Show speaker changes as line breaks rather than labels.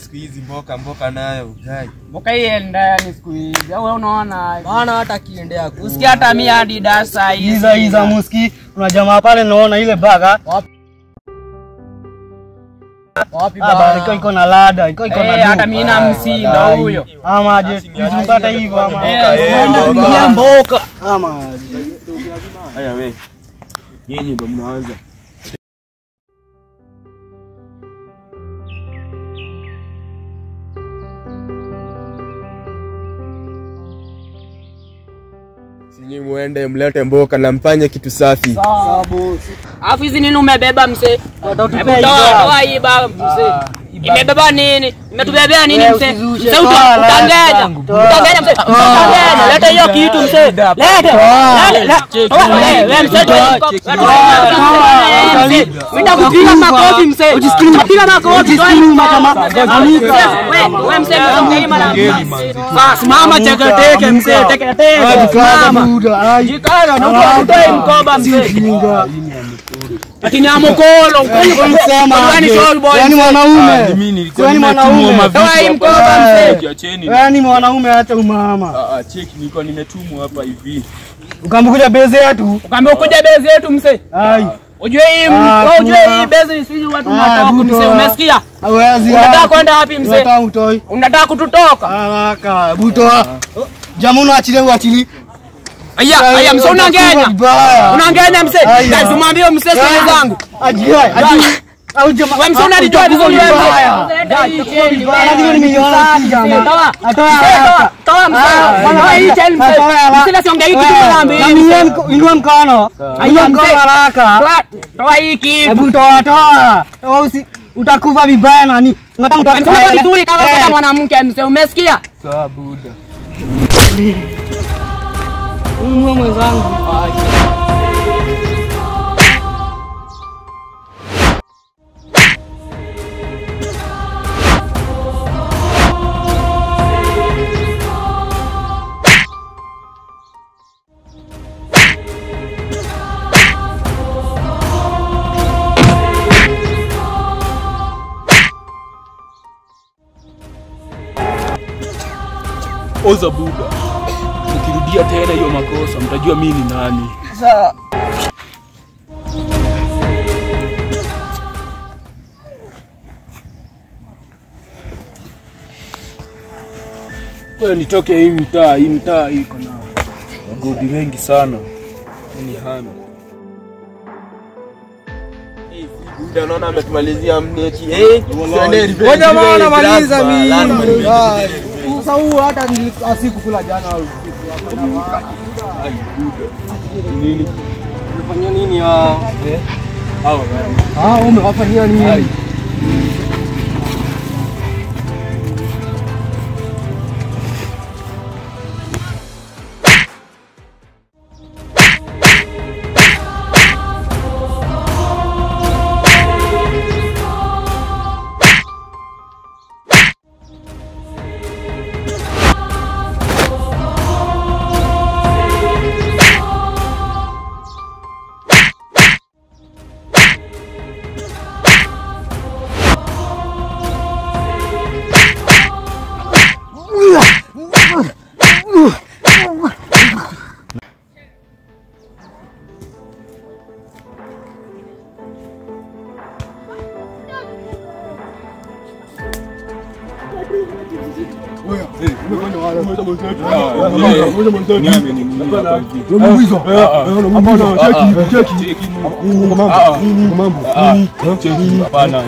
Siku hizi mboka nayo ugai.
Mboka ienda ni siku hizi. Wewe unaona?
Maana hata kiendea ku.
Usikia hata mimi hadi dasa hizi.
Hiza muski. Kuna jamaa pale naona ile baga. Wapi baba? Iko na lada, iko na duka.
Hata mimi na msinda huyo.
Ama aje tumpata hivyo ama. Ndio mboka. Ama.
Haya wewe. Nyinyi ndio mnaanza. Sinyi muende mlete mboka na mfanye kitu safi.
Sawa boss.
Alafu hizi nini umebeba mse? Toa hii baba mse. Imebeba nini? Imetubebea nini mse? Mse utangenya. Utangenya mse. Utangenya. Leta hiyo kitu mse. Leta. Wewe mse. Nitakupiga makofi mse. Ujipiga makofi. Wewe mse basi mama teke mse. Teke. Mama. Jikana na utoi mkoba mse. Ati ni amokolo
Unasema yani mwanaume.
Mimi nilikuwa nimetumwa mavitu
mkoba mse.
Yani mwanaume hata umama.
Cheki nilikuwa nimetumwa hapa hivi.
Ukamkuja base yetu.
Ukaambia ukuja base yetu mse.
Ai.
Ujue hii base ni sisi watu tunatoka mse, umesikia?
Hawezi.
Unataka kwenda wapi mse?
Unataka utoi.
Unataka kututoka?
Haraka, butoa. Jamu uachili.
Aya mse unangenya. Unangenya mse. Guys umwambie mse sasa zangu.
Aji. Au jamaa
wewe mse unanitoa hizo wewe.
Ndio nimeiona jamaa.
Toa mse. Bana hii cheni mse. Mse siongea hiki kitu mwambie.
Na mimi inua mkono. Inua mkono haraka.
Toa hii kitu.
Hebu toa. Utakufa vibaya nani?
Unataka vizuri kama mwanamke mse, umesikia?
Sawa buda.
Mungu mwenzangu.
Oza buda. Ukirudia tena hiyo makosa mtajua mimi ni nani.
Sawa.
Wewe nitoke hii mtaa iko na wagodi wengi sana. Ni hana. Buda naona ametumalizia mneti.
Ngoja maana maliza mimi. Sasa huo hata asikukula jana au
nini?
umefanya nini hao?
Hao
umewafanyia nini?
Hapana,